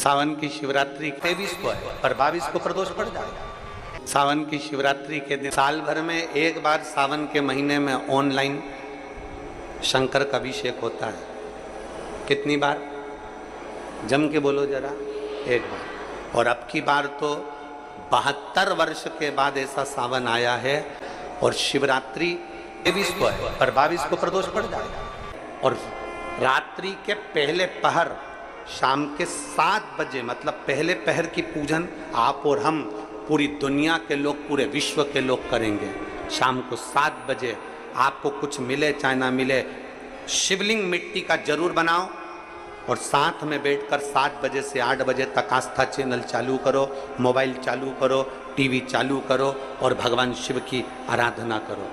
सावन की शिवरात्रि 23 को है पर 22 को प्रदोष पड़ जाएगा। सावन की शिवरात्रि के दिन साल भर में एक बार सावन के महीने में ऑनलाइन शंकर का अभिषेक होता है। कितनी बार? जम के बोलो जरा। एक बार। और अब की बार तो 72 वर्ष के बाद ऐसा सावन आया है और शिवरात्रि 23 को है पर 22 को प्रदोष पड़ जाएगा। और रात्रि के पहले पहर शाम के 7 बजे मतलब पहले पहर की पूजन आप और हम पूरी दुनिया के लोग, पूरे विश्व के लोग करेंगे। शाम को 7 बजे आपको कुछ मिले चाहे ना मिले, शिवलिंग मिट्टी का जरूर बनाओ और साथ में बैठकर 7 बजे से 8 बजे तक आस्था चैनल चालू करो, मोबाइल चालू करो, टीवी चालू करो और भगवान शिव की आराधना करो।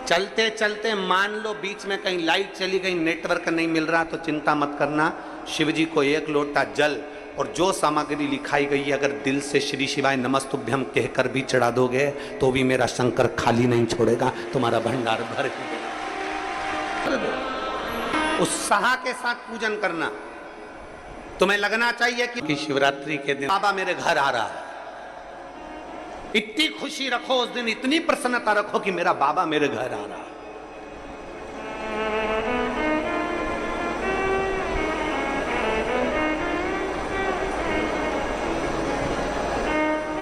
चलते चलते मान लो बीच में कहीं लाइट चली गई, नेटवर्क नहीं मिल रहा, तो चिंता मत करना। शिव जी को 1 लोटा जल और जो सामग्री लिखाई गई है अगर दिल से श्री शिवाय नमस्तुभ्यम कहकर भी चढ़ा दोगे तो भी मेरा शंकर खाली नहीं छोड़ेगा, तुम्हारा भंडार भर ही। उत्साह के साथ पूजन करना। तुम्हें लगना चाहिए कि शिवरात्रि के दिन बाबा मेरे घर आ रहा है। इतनी खुशी रखो उस दिन, इतनी प्रसन्नता रखो कि मेरा बाबा मेरे घर आ रहा है।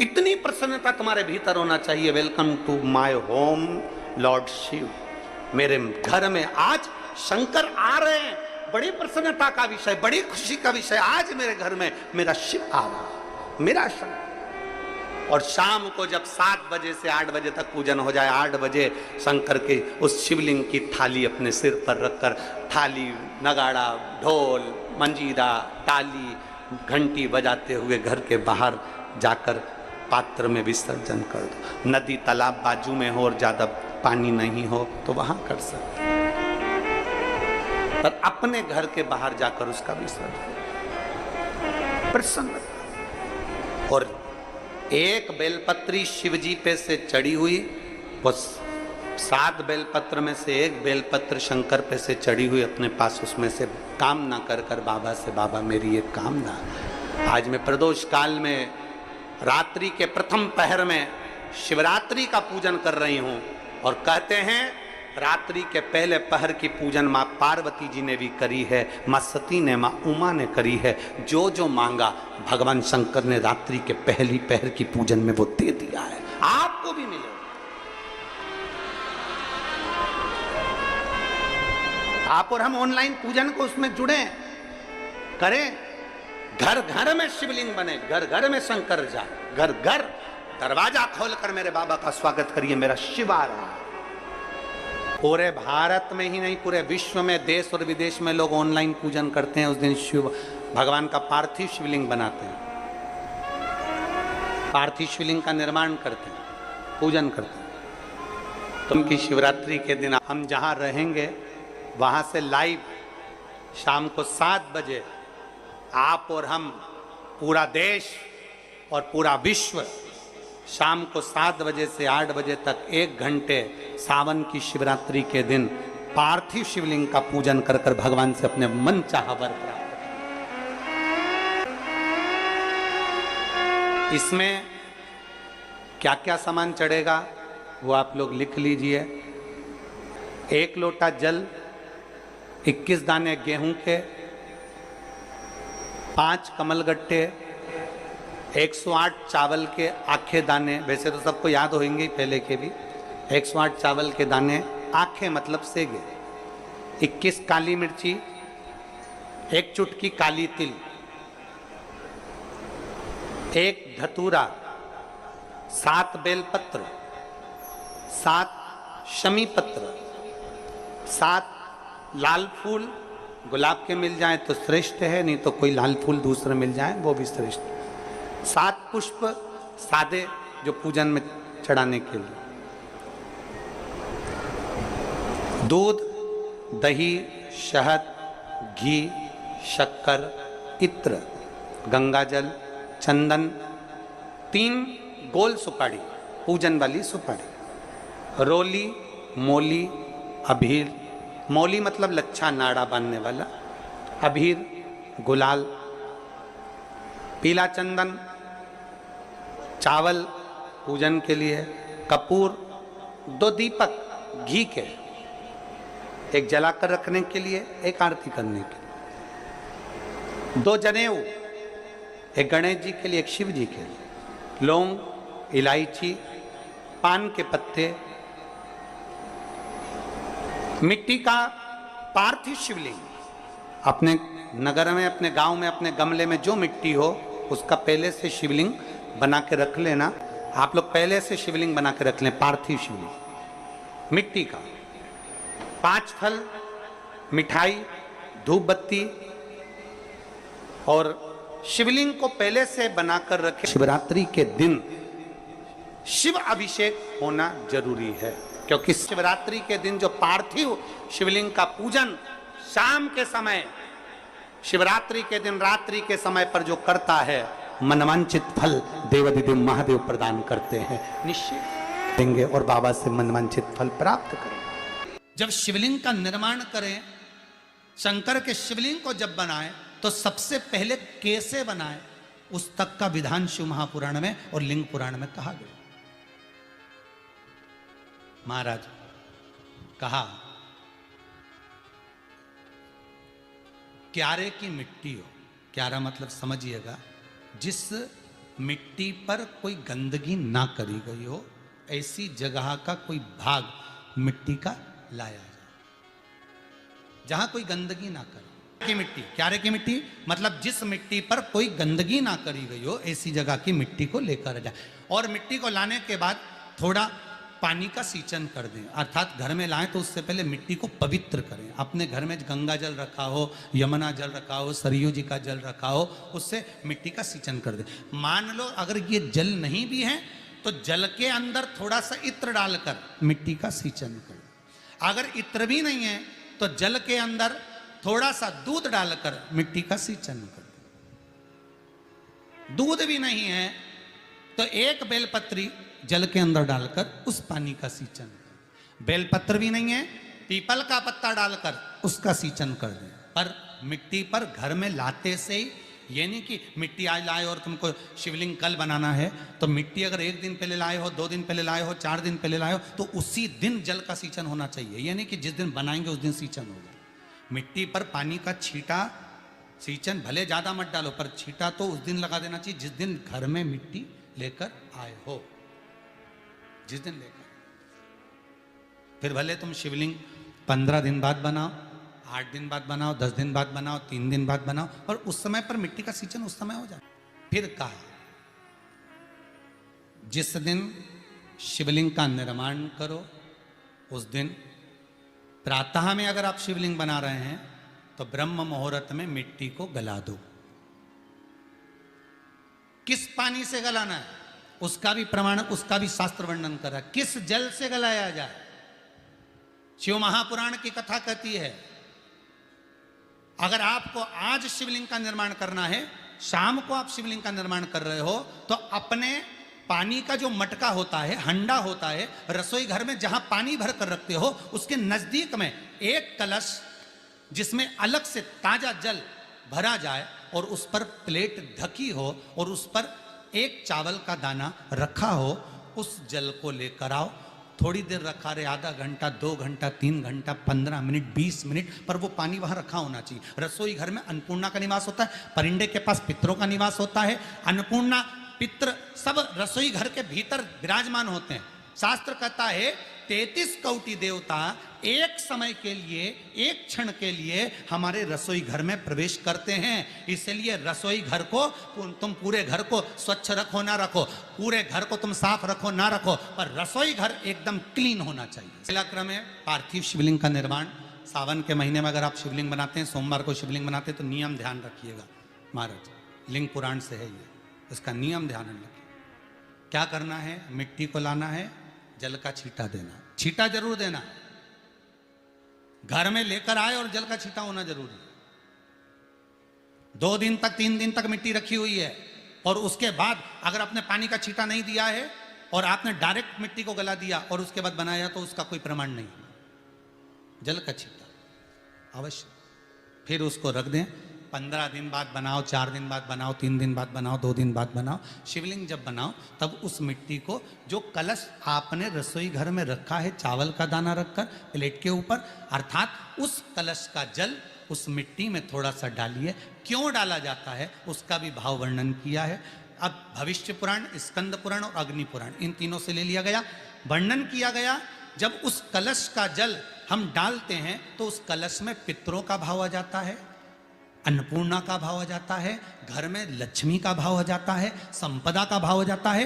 इतनी प्रसन्नता तुम्हारे भीतर होना चाहिए। Welcome to my home lord Shiva. मेरे घर में आज शंकर आ रहे हैं, बड़ी प्रसन्नता का विषय, बड़ी खुशी का विषय। आज मेरे घर में मेरा शिव आ रहा है, मेरा शंकर। और शाम को जब 7 बजे से 8 बजे तक पूजन हो जाए, 8 बजे शंकर के उस शिवलिंग की थाली अपने सिर पर रखकर, थाली, नगाड़ा, ढोल, मंजीरा, ताली, घंटी बजाते हुए घर के बाहर जाकर पात्र में विसर्जन कर दो। नदी तालाब बाजू में हो और ज्यादा पानी नहीं हो तो वहां कर सकते, पर अपने घर के बाहर जाकर उसका विसर्जन प्रसन्न। और एक बेलपत्री शिव जी पे से चढ़ी हुई, वो 7 बेलपत्र में से एक बेलपत्र शंकर पे से चढ़ी हुई अपने पास, उसमें से कामना कर कर बाबा से, बाबा मेरी एक कामना, आज मैं प्रदोष काल में रात्रि के प्रथम पहर में शिवरात्रि का पूजन कर रही हूं। और कहते हैं रात्रि के पहले पहर की पूजन माँ पार्वती जी ने भी करी है, माँ सती ने, माँ उमा ने करी है। जो जो मांगा भगवान शंकर ने रात्रि के पहली पहर की पूजन में वो दे दिया है, आपको भी मिलेगा। आप और हम ऑनलाइन पूजन को उसमें जुड़े करें। घर घर में शिवलिंग बने, घर घर में शंकर जाए, घर घर दरवाजा खोलकर मेरे बाबा का स्वागत करिए, मेरा शिव आ रहा है। पूरे भारत में ही नहीं, पूरे विश्व में, देश और विदेश में लोग ऑनलाइन पूजन करते हैं। उस दिन शिव भगवान का पार्थिव शिवलिंग बनाते हैं, पार्थिव शिवलिंग का निर्माण करते हैं, पूजन करते हैं। तो उनकी शिवरात्रि के दिन हम जहां रहेंगे वहां से लाइव शाम को 7 बजे आप और हम, पूरा देश और पूरा विश्व, शाम को 7 बजे से 8 बजे तक 1 घंटे सावन की शिवरात्रि के दिन पार्थिव शिवलिंग का पूजन कर कर भगवान से अपने मन चाहा वर प्राप्त करें। इसमें क्या क्या सामान चढ़ेगा वो आप लोग लिख लीजिए। 1 लोटा जल, 21 दाने गेहूं के, 5 कमलगट्टे, 108 चावल के आखे दाने, वैसे तो सबको याद होंगे पहले के भी, 108 चावल के दाने, आखे मतलब सेगे, 21 काली मिर्ची, 1 चुटकी काली तिल, 1 धतूरा, 7 बेलपत्र, 7 शमी पत्र, 7 लाल फूल, गुलाब के मिल जाए तो श्रेष्ठ है, नहीं तो कोई लाल फूल दूसरे मिल जाए वो भी श्रेष्ठ। 7 पुष्प सादे जो पूजन में चढ़ाने के लिए, दूध, दही, शहद, घी, शक्कर, इत्र, गंगाजल, चंदन, 3 गोल सुपारी, पूजन वाली सुपारी, रोली, मोली, अभीर, मौली मतलब लच्छा नाड़ा बांधने वाला, अभीर, गुलाल, पीला चंदन, चावल पूजन के लिए, कपूर, 2 दीपक घी के, एक जलाकर रखने के लिए, एक आरती करने के लिए, 2 जनेऊ, एक गणेश जी के लिए, एक शिव जी के लिए, लौंग, इलायची, पान के पत्ते, मिट्टी का पार्थिव शिवलिंग। अपने नगर में, अपने गांव में, अपने गमले में जो मिट्टी हो उसका पहले से शिवलिंग बना के रख लेना। आप लोग पहले से शिवलिंग बना के रख लें, पार्थिव शिवलिंग मिट्टी का। 5 फल, मिठाई, धूप बत्ती और शिवलिंग को पहले से बनाकर रखें। शिवरात्रि के दिन शिव अभिषेक होना जरूरी है, क्योंकि शिवरात्रि के दिन जो पार्थिव शिवलिंग का पूजन शाम के समय, शिवरात्रि के दिन रात्रि के समय पर जो करता है, मनवांचित फल देवाधिदेव महादेव प्रदान करते हैं। निश्चय देंगे और बाबा से मनवांचित फल प्राप्त करेंगे। जब शिवलिंग का निर्माण करें, शंकर के शिवलिंग को जब बनाए तो सबसे पहले कैसे बनाए, उस तक का विधान शिव महापुराण में और लिंग पुराण में कहा गया। महाराज कहा, क्यारे की मिट्टी हो, क्यारा मतलब समझिएगा, जिस मिट्टी पर कोई गंदगी ना करी गई हो, ऐसी जगह का कोई भाग मिट्टी का लाया जाए जहां कोई गंदगी ना करे। की मिट्टी, क्यारे की मिट्टी मतलब जिस मिट्टी पर कोई गंदगी ना करी गई हो, ऐसी जगह की मिट्टी को लेकर जाए। और मिट्टी को लाने के बाद थोड़ा पानी का सींचन कर दें, अर्थात घर में लाएं तो उससे पहले मिट्टी को पवित्र करें। अपने घर में गंगा जल रखा हो, यमुना जल रखा हो, सरयू जी का जल रखा हो, उससे मिट्टी का सींचन कर दें। मान लो अगर ये जल नहीं भी है तो जल के अंदर थोड़ा सा इत्र डालकर मिट्टी का सींचन करें। अगर इत्र भी नहीं है तो जल के अंदर थोड़ा सा दूध डालकर मिट्टी का सींचन करें। दूध भी नहीं है तो एक बेलपत्री जल के अंदर डालकर उस पानी का सींचन करें। बेलपत्र भी नहीं है, पीपल का पत्ता डालकर उसका सींचन कर दें। पर मिट्टी पर घर में लाते से ही, ये नहीं कि मिट्टी आज लाए और तुमको शिवलिंग कल बनाना है, तो मिट्टी अगर 1 दिन पहले लाए हो, 2 दिन पहले लाए हो, 4 दिन पहले लाए हो, तो उसी दिन जल का सींचन होना चाहिए। ये नहीं कि जिस दिन बनाएंगे उस दिन सींचन होगा। मिट्टी पर पानी का छींटा, सींचन भले ज्यादा मत डालो, पर छींटा तो उस दिन लगा देना चाहिए जिस दिन घर में मिट्टी लेकर आए हो, जिस दिन लेकर। फिर भले तुम शिवलिंग 15 दिन बाद बनाओ, 8 दिन बाद बनाओ, 10 दिन बाद बनाओ, 3 दिन बाद बनाओ, और उस समय पर मिट्टी का सींचन उस समय हो जाए। फिर कहा, जिस दिन शिवलिंग का निर्माण करो उस दिन प्रातः में अगर आप शिवलिंग बना रहे हैं तो ब्रह्म मुहूर्त में मिट्टी को गला दो। किस पानी से गलाना है उसका भी प्रमाण, उसका भी शास्त्र वर्णन कर रहा है। किस जल से गलाया जाए, शिव महापुराण की कथा कहती है, अगर आपको आज शिवलिंग का निर्माण करना है, शाम को आप शिवलिंग का निर्माण कर रहे हो, तो अपने पानी का जो मटका होता है, हंडा होता है, रसोई घर में जहां पानी भर कर रखते हो, उसके नजदीक में एक कलश जिसमें अलग से ताजा जल भरा जाए और उस पर प्लेट ढकी हो और उस पर एक चावल का दाना रखा हो, उस जल को लेकर आओ। थोड़ी देर रखा रहे, आधा घंटा, 2 घंटा, 3 घंटा, 15 मिनट, 20 मिनट, पर वो पानी वहां रखा होना चाहिए। रसोई घर में अन्नपूर्णा का निवास होता है, परिंदे के पास पितरों का निवास होता है। अन्नपूर्णा, पित्र सब रसोई घर के भीतर विराजमान होते हैं। शास्त्र कहता है 33 कोटि देवता एक समय के लिए, एक क्षण के लिए हमारे रसोई घर में प्रवेश करते हैं। इसलिए रसोई घर को तुम पूरे घर को स्वच्छ रखो ना रखो, पूरे घर को तुम साफ रखो ना रखो, पर रसोई घर एकदम क्लीन होना चाहिए। पहला क्रम है पार्थिव शिवलिंग का निर्माण। सावन के महीने में अगर आप शिवलिंग बनाते हैं, सोमवार को शिवलिंग बनाते हैं, तो नियम ध्यान रखिएगा महाराज, लिंग पुराण से है ये, इसका नियम ध्यान रखिए। क्या करना है, मिट्टी को लाना है, जल का छींटा देना, छींटा जरूर देना। घर में लेकर आए और जल का छींटा होना जरूरी है। 2 दिन तक, 3 दिन तक मिट्टी रखी हुई है और उसके बाद अगर आपने पानी का छींटा नहीं दिया है और आपने डायरेक्ट मिट्टी को गला दिया और उसके बाद बनाया, तो उसका कोई प्रमाण नहीं। जल का छींटा अवश्य। फिर उसको रख दें, 15 दिन बाद बनाओ, 4 दिन बाद बनाओ, 3 दिन बाद बनाओ, 2 दिन बाद बनाओ। शिवलिंग जब बनाओ तब उस मिट्टी को, जो कलश आपने रसोई घर में रखा है चावल का दाना रखकर प्लेट के ऊपर, अर्थात उस कलश का जल उस मिट्टी में थोड़ा सा डालिए। क्यों डाला जाता है उसका भी भाव वर्णन किया है। अब भविष्य पुराण, स्कंद पुराण और अग्नि पुराण, इन तीनों से ले लिया गया। वर्णन किया गया जब उस कलश का जल हम डालते हैं तो उस कलश में पितरों का भाव आ जाता है, अन्नपूर्णा का भाव आ जाता है, घर में लक्ष्मी का भाव आ जाता है, संपदा का भाव आ जाता है।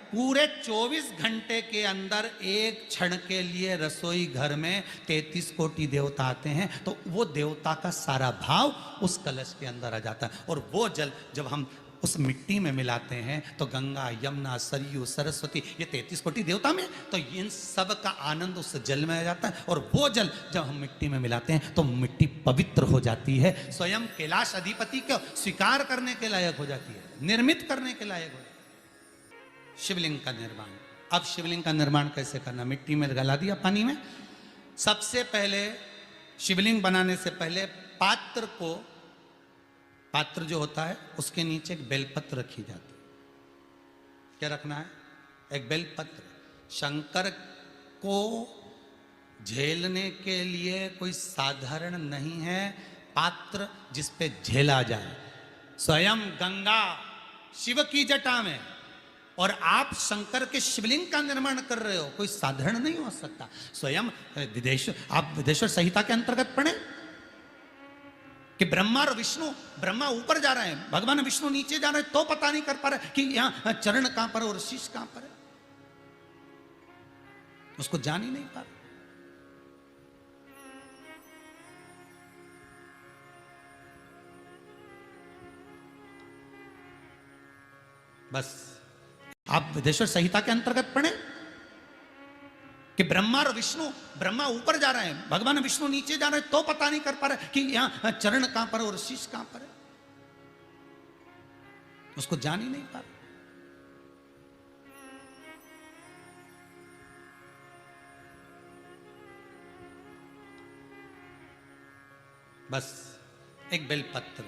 पूरे 24 घंटे के अंदर एक क्षण के लिए रसोई घर में 33 कोटि देवता आते हैं, तो वो देवता का सारा भाव उस कलश के अंदर आ जाता है। और वो जल जब हम उस मिट्टी में मिलाते हैं तो गंगा, यमुना, सरयू, सरस्वती, ये 33 कोटि देवता में, तो इन सब का आनंद उस जल में आ जाता है। और वो जल जब हम मिट्टी में मिलाते हैं तो मिट्टी पवित्र हो जाती है, स्वयं कैलाश अधिपति को स्वीकार करने के लायक हो जाती है, निर्मित करने के लायक हो जाती है। शिवलिंग का निर्माण। अब शिवलिंग का निर्माण कैसे करना? मिट्टी में गला दिया पानी में। सबसे पहले शिवलिंग बनाने से पहले पात्र जो होता है उसके नीचे एक बेलपत्र रखी जाती है। क्या रखना है? एक बेलपत्र। शंकर को झेलने के लिए कोई साधारण नहीं है पात्र जिस पे झेला जाए। स्वयं गंगा शिव की जटा में, और आप शंकर के शिवलिंग का निर्माण कर रहे हो, कोई साधारण नहीं हो सकता। स्वयं आप विदेश्वर संहिता के अंतर्गत पढ़े कि ब्रह्मा और विष्णु, ब्रह्मा ऊपर जा रहे हैं, भगवान विष्णु नीचे जा रहे हैं, तो पता नहीं कर पा रहे कि यहां चरण कहां पर और शीश कहां पर है, उसको जान ही नहीं पा रहे। बस आप विदेश्वर संहिता के अंतर्गत पढ़े कि ब्रह्मा और विष्णु, ब्रह्मा ऊपर जा रहे हैं, भगवान विष्णु नीचे जा रहे हैं, तो पता नहीं कर पा रहे कि यहां चरण कहां पर और शीश कहां पर है, उसको जान ही नहीं पा रहे। बस एक बेलपत्र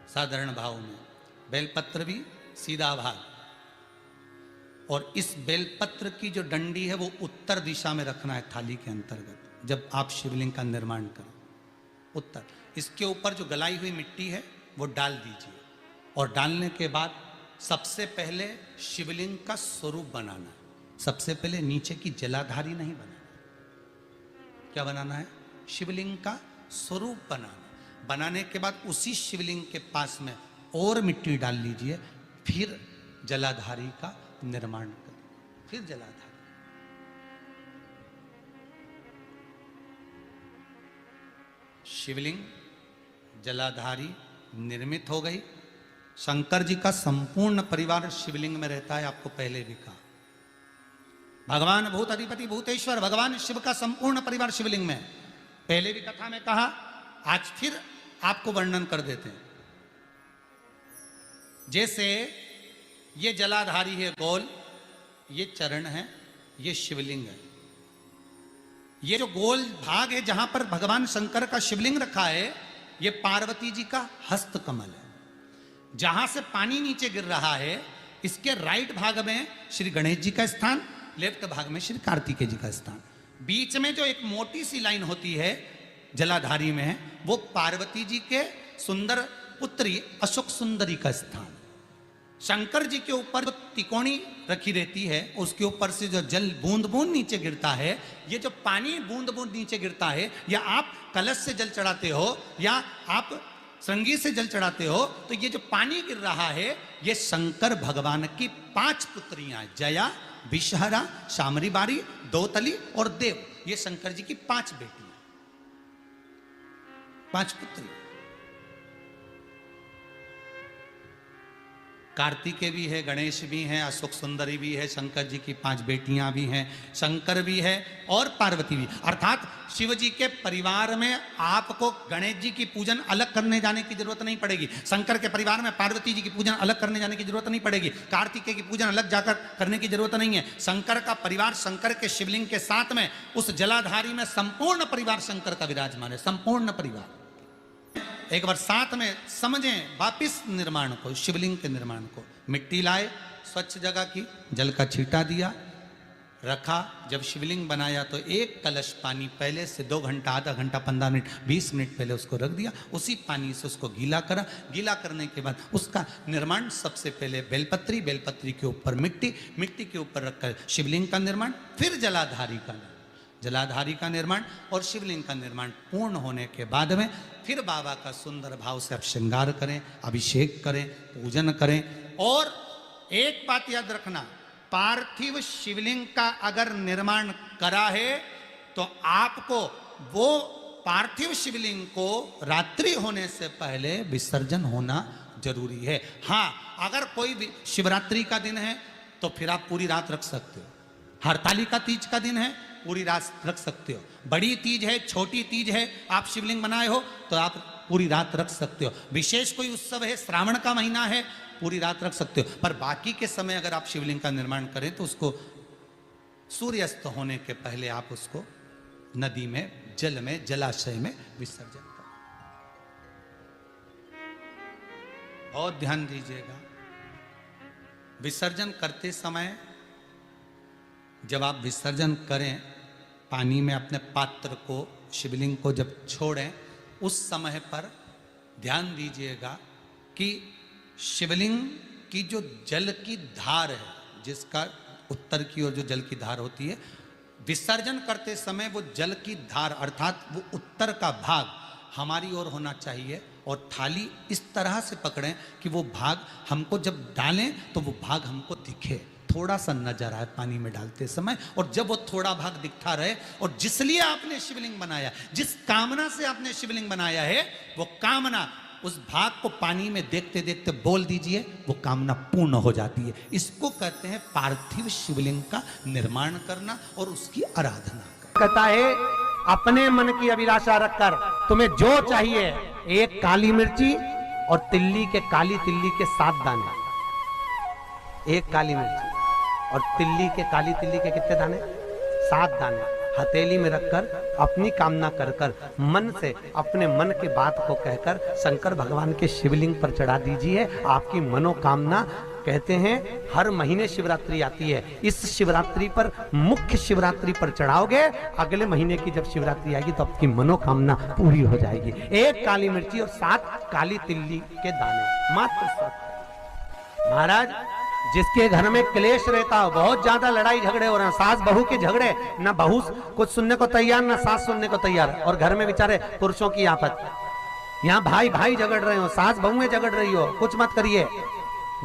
साधारण भाव में, बेलपत्र भी सीधा भाग, और इस बेलपत्र की जो डंडी है वो उत्तर दिशा में रखना है थाली के अंतर्गत जब आप शिवलिंग का निर्माण करें। उत्तर। इसके ऊपर जो गलाई हुई मिट्टी है वो डाल दीजिए, और डालने के बाद सबसे पहले शिवलिंग का स्वरूप बनाना है। सबसे पहले नीचे की जलाधारी नहीं बनाना। क्या बनाना है? शिवलिंग का स्वरूप बनाना। बनाने के बाद उसी शिवलिंग के पास में और मिट्टी डाल लीजिए, फिर जलाधारी का निर्माण करें। फिर जलाधारी। शिवलिंग जलाधारी निर्मित हो गई। शंकर जी का संपूर्ण परिवार शिवलिंग में रहता है, आपको पहले भी कहा। भगवान भूत अधिपति भूतेश्वर भगवान शिव का संपूर्ण परिवार शिवलिंग में, पहले भी कथा में कहा, आज फिर आपको वर्णन कर देते हैं। जैसे ये जलाधारी है गोल, ये चरण है, ये शिवलिंग है। ये जो गोल भाग है जहां पर भगवान शंकर का शिवलिंग रखा है, ये पार्वती जी का हस्त कमल है। जहां से पानी नीचे गिर रहा है, इसके राइट भाग में श्री गणेश जी का स्थान, लेफ्ट भाग में श्री कार्तिकेय जी का स्थान। बीच में जो एक मोटी सी लाइन होती है जलाधारी में, वो पार्वती जी के सुंदर पुत्री अशोक सुंदरी का स्थान। शंकर जी के ऊपर जो तिकोनी रखी रहती है, उसके ऊपर से जो जल बूंद बूंद नीचे गिरता है, ये जो पानी बूंद बूंद नीचे गिरता है, या आप कलश से जल चढ़ाते हो या आप श्रृंगी से जल चढ़ाते हो, तो ये जो पानी गिर रहा है, ये शंकर भगवान की 5 पुत्रियां, जया, विषहरा, शामरी बारी, दोतली और देव, ये शंकर जी की 5 बेटियां, 5 पुत्री। कार्तिकेय भी है, गणेश भी हैं, अशोक सुंदरी भी है, शंकर जी की 5 बेटियां भी हैं, शंकर भी है और पार्वती भी। अर्थात शिव जी के परिवार में आपको गणेश जी की पूजन अलग करने जाने की जरूरत नहीं पड़ेगी, शंकर के परिवार में पार्वती जी की पूजन अलग करने जाने की जरूरत नहीं पड़ेगी, कार्तिकेय की पूजन अलग जाकर करने की जरूरत नहीं है। शंकर का परिवार शंकर के शिवलिंग के साथ में उस जलाधारी में संपूर्ण परिवार शंकर का विराजमान है, संपूर्ण परिवार। एक बार साथ में समझें वापिस निर्माण को, शिवलिंग के निर्माण को। मिट्टी लाए, स्वच्छ जगह की, जल का छींटा दिया, रखा। जब शिवलिंग बनाया तो एक कलश पानी पहले से 2 घंटा, आधा घंटा, 15 मिनट, 20 मिनट पहले उसको रख दिया। उसी पानी से उसको गीला करा। गीला करने के बाद उसका निर्माण सबसे पहले बेलपत्री, बेलपत्री के ऊपर मिट्टी, मिट्टी के ऊपर रखकर शिवलिंग का निर्माण, फिर जलाधारी का निर्माण और शिवलिंग का निर्माण पूर्ण होने के बाद में फिर बाबा का सुंदर भाव से आप श्रृंगार करें, अभिषेक करें, पूजन करें। और एक बात याद रखना, पार्थिव शिवलिंग का अगर निर्माण करा है तो आपको वो पार्थिव शिवलिंग को रात्रि होने से पहले विसर्जन होना जरूरी है। हाँ, अगर कोई शिवरात्रि का दिन है तो फिर आप पूरी रात रख सकते हो। हरतालिका तीज का दिन है, पूरी रात रख सकते हो। बड़ी तीज है, छोटी तीज है, आप शिवलिंग बनाए हो तो आप पूरी रात रख सकते हो। विशेष कोई उत्सव है, श्रावण का महीना है, पूरी रात रख सकते हो। पर बाकी के समय अगर आप शिवलिंग का निर्माण करें तो उसको सूर्यास्त होने के पहले आप उसको नदी में, जल में, जलाशय में विसर्जन करें। बहुत ध्यान दीजिएगा, विसर्जन करते समय जब आप विसर्जन करें, पानी में अपने पात्र को, शिवलिंग को जब छोड़ें, उस समय पर ध्यान दीजिएगा कि शिवलिंग की जो जल की धार है, जिसका उत्तर की ओर जो जल की धार होती है, विसर्जन करते समय वो जल की धार अर्थात वो उत्तर का भाग हमारी ओर होना चाहिए और थाली इस तरह से पकड़ें कि वो भाग हमको जब डालें तो वो भाग हमको दिखे, थोड़ा सा नजर आए पानी में डालते समय। और जब वो थोड़ा भाग दिखता रहे, और जिसलिए आपने शिवलिंग बनाया, जिस कामना से आपने शिवलिंग बनाया है, वो कामना उस भाग को पानी में देखते देखते बोल दीजिए, वो कामना पूर्ण हो जाती है। इसको कहते हैं पार्थिव शिवलिंग का निर्माण करना और उसकी आराधना करना। कहता है अपने मन की अभिलाषा रखकर तुम्हें जो चाहिए, एक काली मिर्ची और तिल्ली के, काली तिल्ली के 7 दाने, एक काली मिर्ची और तिल्ली के, काली तिल्ली के कितने दाने? 7 दाने हथेली में रखकर अपनी कामना कर कर मन से अपने मन के बात को कहकर शंकर भगवान के शिवलिंग पर चढ़ा दीजिए। आपकी मनोकामना, कहते हैं हर महीने शिवरात्रि आती है, इस शिवरात्रि पर, मुख्य शिवरात्रि पर चढ़ाओगे, अगले महीने की जब शिवरात्रि आएगी तो आपकी मनोकामना पूरी हो जाएगी। एक काली मिर्ची और 7 काली तिल्ली के दाने, मात्र 7। महाराज, जिसके घर में क्लेश रहता हो, बहुत ज्यादा लड़ाई झगड़े हो रहे हैं, सास बहू के झगड़े, ना बहू कुछ सुनने को तैयार, ना सास सुनने को तैयार, और घर में बेचारे पुरुषों की आफत, यहाँ भाई भाई झगड़ रहे हो, सास बहुएं झगड़ रही हो, कुछ मत करिए।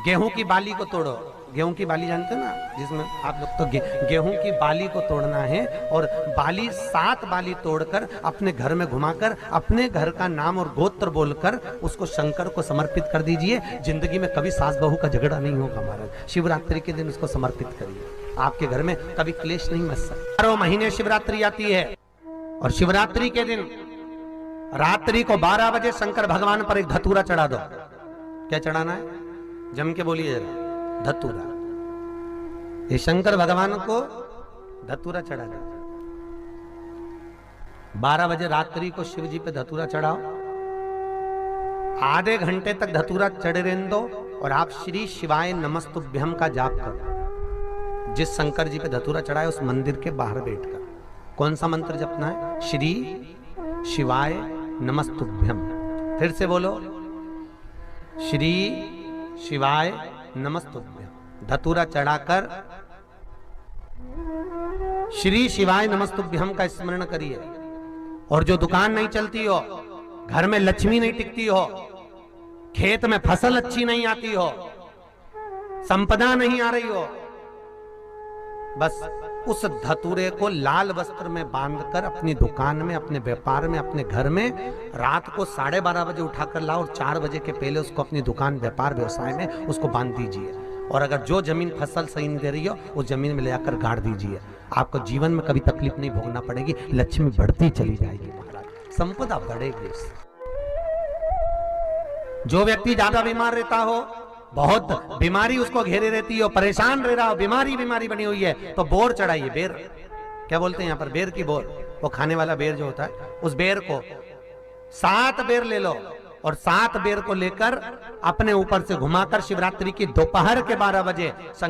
गेहूं की बाली को तोड़ो, गेहूं की बाली जानते हो ना, जिसमें आप लोग तो गेहूं की बाली को तोड़ना है, और बाली 7 बाली तोड़कर अपने घर में घुमाकर अपने घर का नाम और गोत्र बोलकर उसको शंकर को समर्पित कर दीजिए। जिंदगी में कभी सास बहू का झगड़ा नहीं होगा महाराज। शिवरात्रि के दिन उसको समर्पित करिए, आपके घर में कभी क्लेश नहीं मच सकता। 12 महीने शिवरात्रि आती है, और शिवरात्रि के दिन रात्रि को 12 बजे शंकर भगवान पर एक धतूरा चढ़ा दो। क्या चढ़ाना है? जम के बोलिए जरा, धतूरा। ये शंकर भगवान को धतूरा चढ़ा दो। 12 बजे रात्रि को शिव जी पे धतूरा चढ़ाओ, आधे घंटे तक धतूरा चढ़े रहने दो, और आप श्री शिवाय नमस्तुभ्यम का जाप करो। जिस शंकर जी पे धतूरा चढ़ाए उस मंदिर के बाहर बैठकर कौन सा मंत्र जपना है? श्री शिवाय नमस्तुभ्यम। फिर से बोलो, श्री शिवाय नमस्तुभ्यम। धतूरा चढ़ाकर श्री शिवाय नमस्तुभ्यम का स्मरण करिए। और जो दुकान नहीं चलती हो, घर में लक्ष्मी नहीं टिकती हो, खेत में फसल अच्छी नहीं आती हो, संपदा नहीं आ रही हो, बस उस धतूरे को लाल वस्त्र में बांधकर अपनी दुकान में, अपने व्यापार में, अपने घर में रात को 12:30 बजे उठाकर लाओ और 4 बजे के पहले उसको अपनी दुकान, व्यापार, व्यवसाय में उसको बांध दीजिए। और अगर जो जमीन फसल सही नहीं दे रही हो उस जमीन में ले जाकर गाड़ दीजिए। आपको जीवन में कभी तकलीफ नहीं भोगना पड़ेगी, लक्ष्मी बढ़ती चली जाएगी महाराज, संपदा बढ़ेगी उससे। जो व्यक्ति ज्यादा बीमार रहता हो, बहुत बीमारी उसको घेरे रहती हो, परेशान रह रहा हो, बीमारी बनी हुई है, तो बोर चढ़ाइए। बेर क्या बोलते हैं यहाँ पर, बेर की बोर, वो खाने वाला बेर जो होता है, उस बेर को 7 बेर ले लो और 7 बेर को लेकर अपने ऊपर से घुमाकर शिवरात्रि की दोपहर के 12 बजे शंकर